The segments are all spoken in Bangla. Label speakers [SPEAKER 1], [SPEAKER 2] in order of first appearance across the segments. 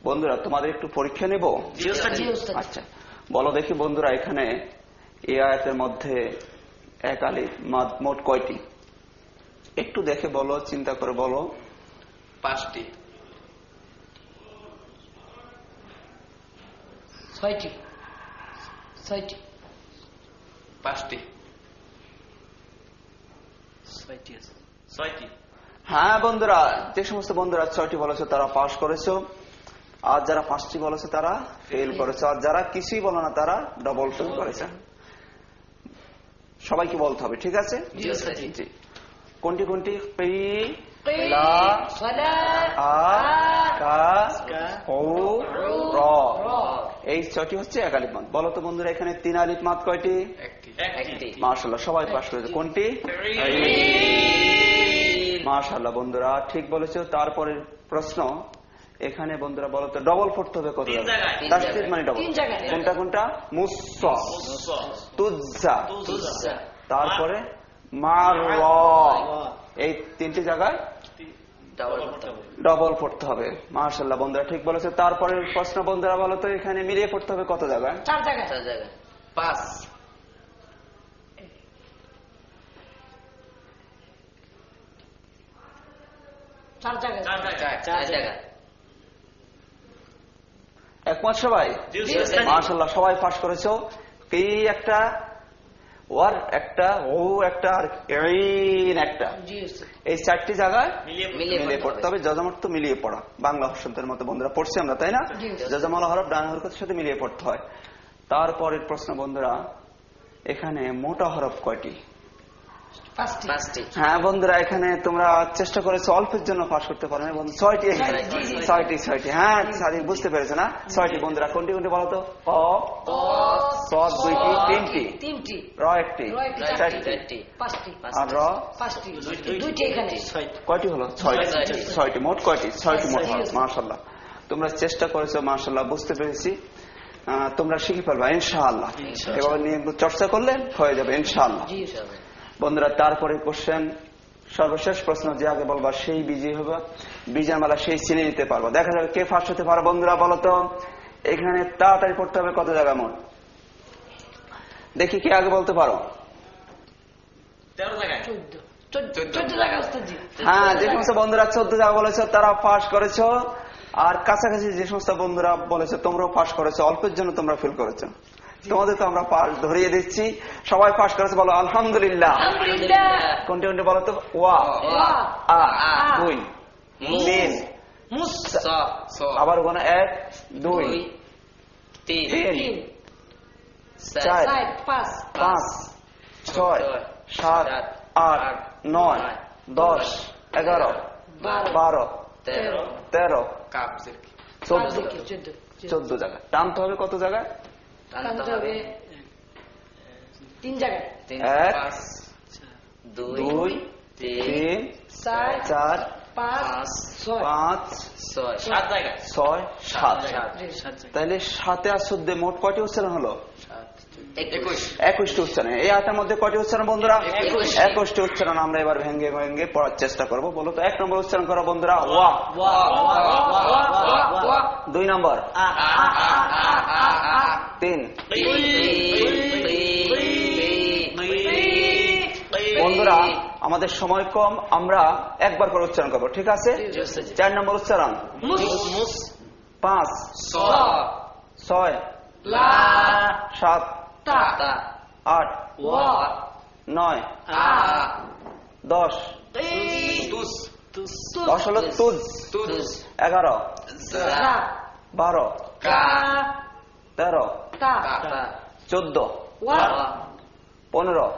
[SPEAKER 1] বন্ধুরা তোমাদের একটু পরীক্ষা নেব। আচ্ছা বলো দেখি বন্ধুরা, এখানে এই আয়াতের মধ্যে এক আলিফ মাদ মোট কয়টি? একটু দেখে বলো, চিন্তা করে বলো।
[SPEAKER 2] 5টি।
[SPEAKER 3] 6টি। 6টি।
[SPEAKER 2] 5টি। 6টি।
[SPEAKER 1] হ্যাঁ বন্ধুরা, যে সমস্ত বন্ধুরা 6টি বলেছো তারা পাস করেছো, আর যারা 5টি বলেছে তারা ফেল করেছে, আর যারা কিছুই বলো না তারা ডবল ফেল করেছে। সবাইকে বলতে হবে, ঠিক আছে? জি। কোনটি কোনটি? এই 6টি হচ্ছে এক আলিফ মাদ। বলো তো বন্ধুরা, এখানে 3 আলিফ মাদ কয়টি?
[SPEAKER 2] একটি।
[SPEAKER 1] মাশাআল্লাহ, সবাই পাস করেছে। কোনটি? মাশাআল্লাহ বন্ধুরা, ঠিক বলেছো। তারপরের প্রশ্ন, এখানে বন্ধুরা বলো তো ডবল পড়তে হবে কত জায়গায়? তাসদীদ মানে ডবল। কোনটা কোনটা? মুসা, তুজ্জা, তারপরে মাররা, এই 3টি জায়গায় ডবল পড়তে হবে। মাশাআল্লাহ বন্ধুরা, ঠিক বলেছে। তারপরের প্রশ্ন বন্ধুরা বলো তো, এখানে মিলিয়ে পড়তে হবে কত জায়গায়?
[SPEAKER 3] 4 জায়গায়।
[SPEAKER 2] 5।
[SPEAKER 3] 4 জায়গায়।
[SPEAKER 2] 4 জায়গায়।
[SPEAKER 1] একমত সবাই? মাশাআল্লাহ, সবাই পাস করেছো। কি একটা ওয়ার একটা, ও একটা, আর ইন একটা, এই 4টি জায়গায় মিলিয়ে পড়তে হবে। যজমত তো মিলিয়ে পড়া, বাংলা শব্দের মতো বন্ধুরা পড়ছি আমরা, তাই না? যজমাল হরফ ডান হরফের সাথে মিলিয়ে পড়তে হয়। তারপরের প্রশ্ন বন্ধুরা, এখানে মোটা হরফ কয়টি?
[SPEAKER 3] 5টি।
[SPEAKER 1] হ্যাঁ বন্ধুরা, এখানে তোমরা চেষ্টা করেছো, অল্পের জন্য পাস করতে পারো না বন্ধু। 6টি। 6টি। হ্যাঁ বুঝতে পেরেছো না? 6টি বন্ধুরা। কোনটি কোনটি বলো তো? সদ 2টি, 3টি, র 1টি, 4টি, আর র
[SPEAKER 3] 2টি। এখানে
[SPEAKER 1] কয়টি হলো? 6টি। মোট কয়টি? 6টি মোট। মাশাআল্লাহ, তোমরা চেষ্টা করেছো, মাশাআল্লাহ, বুঝতে পেরেছি। তোমরা শিখে ফেলবা ইনশাআল্লাহ। এভাবে নিয়ে চর্চা করলে হয়ে যাবে ইনশাআল্লাহ বন্ধুরা। তারপরে কোশ্চেন, সর্বশেষ প্রশ্ন, যে আগে বলবা সেই বিজয়ী হবে, বিজয় মালা সেই চিনে নিতে পারবো। দেখা যাবে কে ফার্স্ট হতে পারো। বন্ধুরা বলো তো, এখানে তাড়াতাড়ি পড়তে হবে কত জায়গা মোট? দেখি কে আগে বলতে পারো।
[SPEAKER 2] 13 জায়গায়।
[SPEAKER 3] 14 জায়গা ওস্তাদজি।
[SPEAKER 1] হ্যাঁ, যে সমস্ত বন্ধুরা 14 জায়গা বলেছো তারা পাস করেছো, আর কাছাকাছি যে সমস্ত বন্ধুরা বলেছো তোমরাও পাস করেছো, অল্পের জন্য তোমরা ফেল করেছো। তোমাদেরকে আমরা পাস ধরিয়ে দিচ্ছি। সবাই পাস করেছে, বলো আলহামদুলিল্লাহ। কোনটি কোনটি বলো তো? ওয়া, আ, 2, 3, আবার ওখানে 1, 2, 3, 4, 5, 6, 7, 8, 9, 10, 11, 12, 13, 14 জায়গায়। টানতে হবে কত জায়গায়?
[SPEAKER 3] 3 জায়গায়।
[SPEAKER 1] 1, 2, 3, 4, 5, 6, 7। তাহলে 7 আর 14 মোট কয়টি উচ্চারণ হলো? 21টি উচ্চারণ। এই আয়াতের মধ্যে কয়টি উচ্চারণ বন্ধুরা? 21টি উচ্চারণ। আমরা এবার ভেঙ্গে ভেঙ্গে পড়ার চেষ্টা করবো। বলো তো 1 নম্বর উচ্চারণ করো বন্ধুরা, ওয়া। 2 নম্বর, 3। বন্ধুরা আমাদের সময় কম, আমরা একবার করে উচ্চারণ করবো, ঠিক আছে? 4 নম্বর উচ্চারণ, 5, 6, 7, 8, 9, 10। 10 হলো তুজ, 11, 12, 13, 14, 15,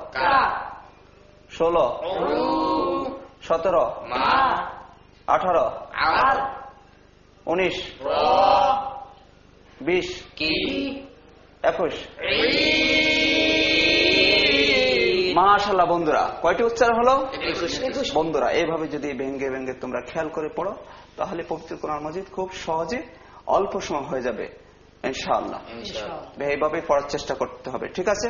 [SPEAKER 1] 16, 17, 18, 19, 20, 21। মাশাআল্লাহ বন্ধুরা, কয়টি উচ্চারণ হলো? 21। বন্ধুরা এইভাবে যদি ভেঙ্গে ভেঙ্গে তোমরা খেয়াল করে পড়ো, তাহলে পবিত্র কোরআন মাজিদ খুব সহজে অল্প সময় হয়ে যাবে ইনশাআল্লাহ। এইভাবে পড়ার চেষ্টা করতে হবে, ঠিক আছে?